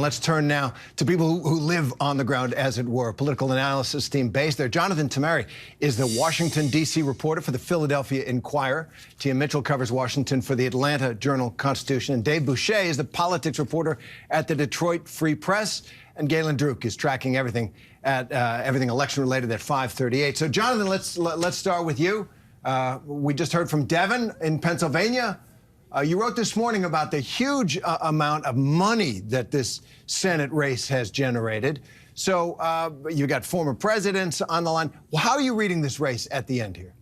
Let's turn now to people who live on the ground, as it were. Political analysis team based there. Jonathan Tamari is the Washington, D.C. reporter for the Philadelphia Inquirer. Tia Mitchell covers Washington for the Atlanta Journal-Constitution. And Dave Boucher is the politics reporter at the Detroit Free Press. And Galen Druk is tracking everything election-related at 5:38. So, Jonathan, let's start with you. We just heard from Devin in Pennsylvania. You wrote this morning about the huge amount of money that this Senate race has generated. So you got former presidents on the line. Well, how are you reading this race at the end here?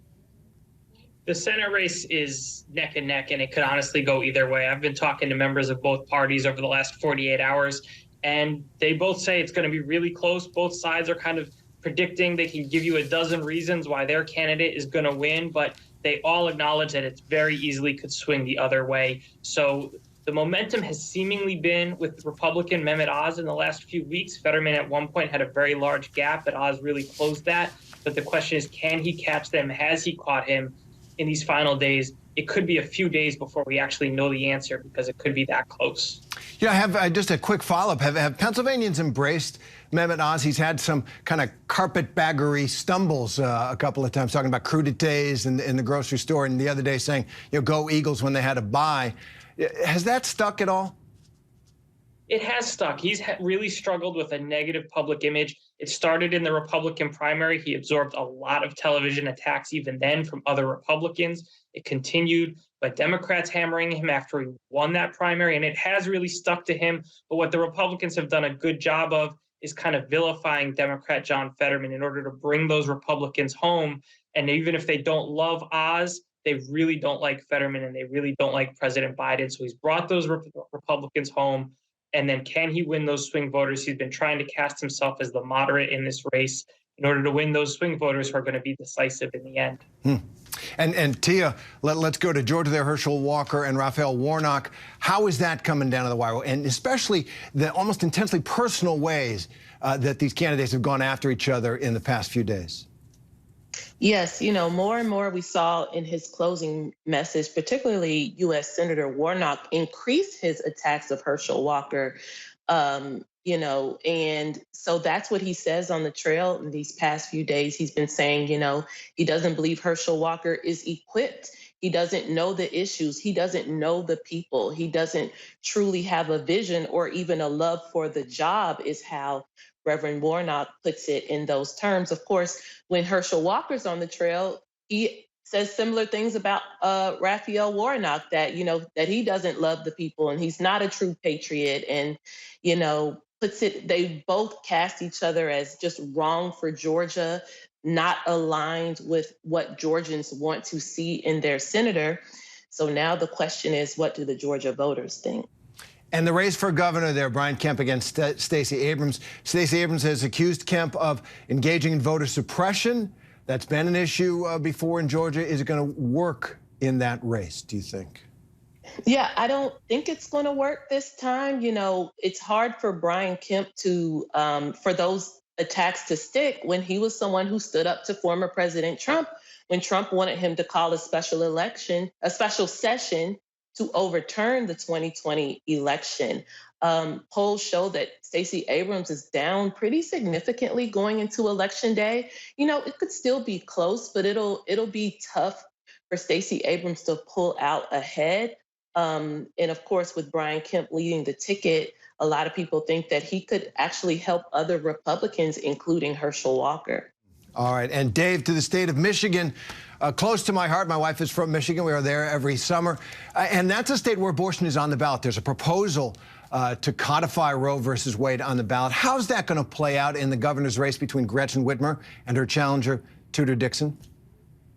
The Senate race is neck and neck, and it could honestly go either way. I've been talking to members of both parties over the last 48 hours, and they both say it's going to be really close. Both sides are kind of predicting they can give you a dozen reasons why their candidate is going to win, but they all acknowledge that it very easily could swing the other way. So the momentum has seemingly been with Republican Mehmet Oz in the last few weeks. Fetterman at one point had a very large gap, but Oz really closed that. But the question is, can he catch them? Has he caught him in these final days? It could be a few days before we actually know the answer because it could be that close. Yeah, I have just a quick follow-up. Have Pennsylvanians embraced Mehmet Oz? He's had some kind of carpetbaggery stumbles a couple of times, talking about crudités in the grocery store, and the other day saying, go Eagles when they had a bye. Has that stuck at all? It has stuck. He's really struggled with a negative public image. It started in the Republican primary. He absorbed a lot of television attacks even then from other Republicans. It continued by Democrats hammering him after he won that primary, and it has really stuck to him. But what the Republicans have done a good job of is kind of vilifying Democrat John Fetterman in order to bring those Republicans home. And even if they don't love Oz, they really don't like Fetterman, and they really don't like President Biden. So he's brought those Republicans home. And then can he win those swing voters? He's been trying to cast himself as the moderate in this race in order to win those swing voters who are going to be decisive in the end. And Tia, let's go to Georgia there. Herschel Walker and Raphael Warnock. How is that coming down to the wire? And especially the almost intensely personal ways that these candidates have gone after each other in the past few days. Yes, more and more we saw in his closing message, particularly U.S. Senator Warnock increase his attacks of Herschel Walker, and so that's what he says on the trail in these past few days. He's been saying, he doesn't believe Herschel Walker is equipped. He doesn't know the issues. He doesn't know the people. He doesn't truly have a vision or even a love for the job, is how Reverend Warnock puts it in those terms. Of course, when Herschel Walker's on the trail, he says similar things about Raphael Warnock, that, that he doesn't love the people and he's not a true patriot, and, they both cast each other as just wrong for Georgia, not aligned with what Georgians want to see in their senator. So now the question is, what do the Georgia voters think? And the race for governor there, Brian Kemp against Stacey Abrams. Stacey Abrams has accused Kemp of engaging in voter suppression. That's been an issue before in Georgia. Is it going to work in that race, do you think? Yeah, I don't think it's going to work this time. It's hard for Brian Kemp to, for those attacks to stick when he was someone who stood up to former President Trump when Trump wanted him to call a special session to overturn the 2020 election. Polls show that Stacey Abrams is down pretty significantly going into Election Day. It could still be close, but it'll be tough for Stacey Abrams to pull out ahead. And of course, with Brian Kemp leading the ticket, a lot of people think that he could actually help other Republicans, including Herschel Walker. All right, and Dave, to the state of Michigan, close to my heart. My wife is from Michigan. We are there every summer. And that's a state where abortion is on the ballot. There's a proposal to codify Roe versus Wade on the ballot. How's that going to play out in the governor's race between Gretchen Whitmer and her challenger, Tudor Dixon?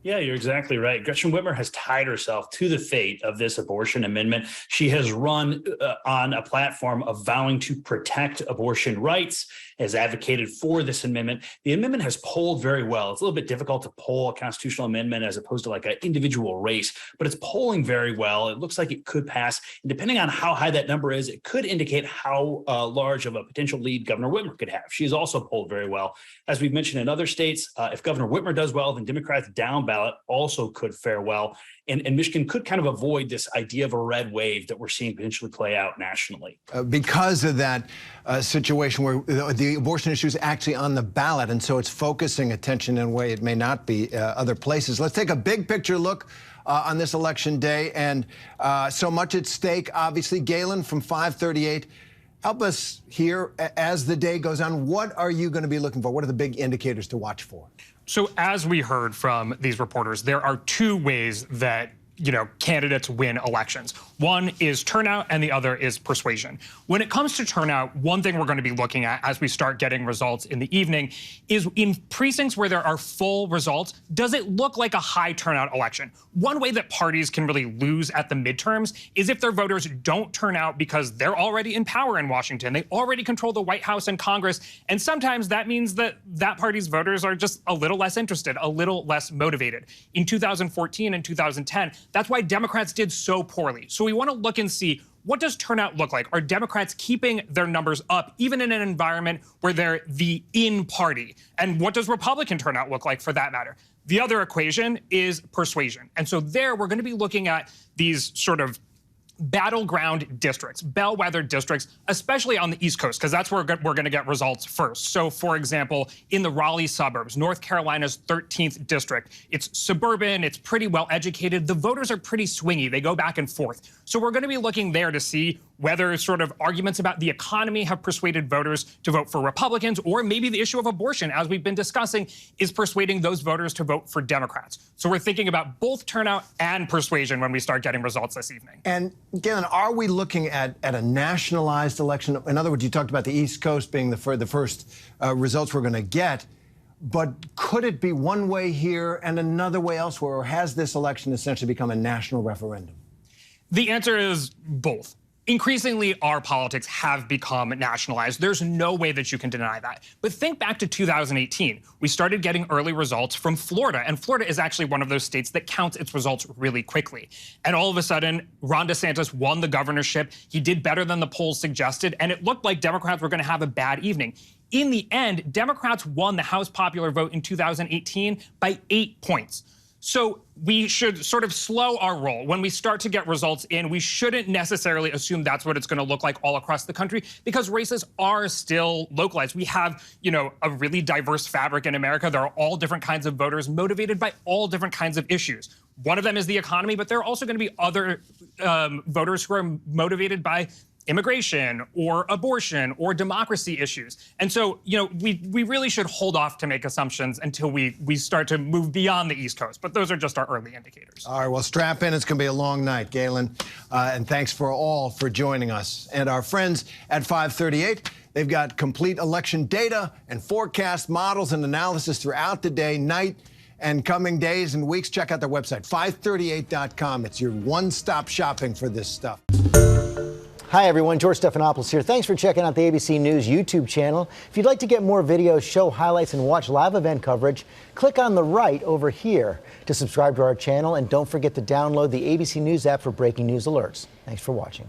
Yeah, you're exactly right. Gretchen Whitmer has tied herself to the fate of this abortion amendment. She has run on a platform of vowing to protect abortion rights, has advocated for this amendment. The amendment has polled very well. It's a little bit difficult to poll a constitutional amendment as opposed to like an individual race, but it's polling very well. It looks like it could pass. And depending on how high that number is, it could indicate how large of a potential lead Governor Whitmer could have. She has also polled very well. As we've mentioned in other states, if Governor Whitmer does well, then Democrats down ballot also could fare well. And Michigan could kind of avoid this idea of a red wave that we're seeing potentially play out nationally. Because of that situation where the abortion issue is actually on the ballot, and so it's focusing attention in a way it may not be other places. Let's take a big picture look on this election day, and so much at stake. Obviously, Galen from 538, help us here as the day goes on. What are you going to be looking for? What are the big indicators to watch for? So as we heard from these reporters, there are two ways that candidates win elections. One is turnout and the other is persuasion. When it comes to turnout, one thing we're going to be looking at as we start getting results in the evening is in precincts where there are full results, does it look like a high turnout election? One way that parties can really lose at the midterms is if their voters don't turn out because they're already in power in Washington. They already control the White House and Congress. And sometimes that means that that party's voters are just a little less interested, a little less motivated. In 2014 and 2010, that's why Democrats did so poorly. So we want to look and see, what does turnout look like? Are Democrats keeping their numbers up, even in an environment where they're the in party? And what does Republican turnout look like for that matter? The other equation is persuasion. And so there we're going to be looking at these sort of battleground districts, bellwether districts, especially on the East Coast, because that's where we're going to get results first. So, for example, in the Raleigh suburbs, North Carolina's 13th district, it's suburban, it's pretty well educated. The voters are pretty swingy. They go back and forth. So we're going to be looking there to see whether sort of arguments about the economy have persuaded voters to vote for Republicans, or maybe the issue of abortion, as we've been discussing, is persuading those voters to vote for Democrats. So we're thinking about both turnout and persuasion when we start getting results this evening. And Galen, are we looking at a nationalized election? In other words, you talked about the East Coast being the first results we're going to get, but could it be one way here and another way elsewhere, or has this election essentially become a national referendum? The answer is both. Increasingly, our politics have become nationalized. There's no way that you can deny that. But think back to 2018. We started getting early results from Florida, and Florida is actually one of those states that counts its results really quickly. And all of a sudden, Ron DeSantis won the governorship. He did better than the polls suggested, and it looked like Democrats were going to have a bad evening. In the end, Democrats won the House popular vote in 2018 by 8 points. So we should sort of slow our roll. When we start to get results in, we shouldn't necessarily assume that's what it's going to look like all across the country, because races are still localized. We have, a really diverse fabric in America. There are all different kinds of voters motivated by all different kinds of issues. One of them is the economy, but there are also going to be other voters who are motivated by immigration or abortion or democracy issues. And so, we really should hold off to make assumptions until we start to move beyond the East Coast. But those are just our early indicators. All right, well, strap in. It's going to be a long night, Galen. And thanks for joining us. And our friends at 538, they've got complete election data and forecast models and analysis throughout the day, night, and coming days and weeks. Check out their website, 538.com. It's your one-stop shopping for this stuff. Hi, everyone. George Stephanopoulos here. Thanks for checking out the ABC News YouTube channel. If you'd like to get more videos, show highlights, and watch live event coverage, click on the right over here to subscribe to our channel. And don't forget to download the ABC News app for breaking news alerts. Thanks for watching.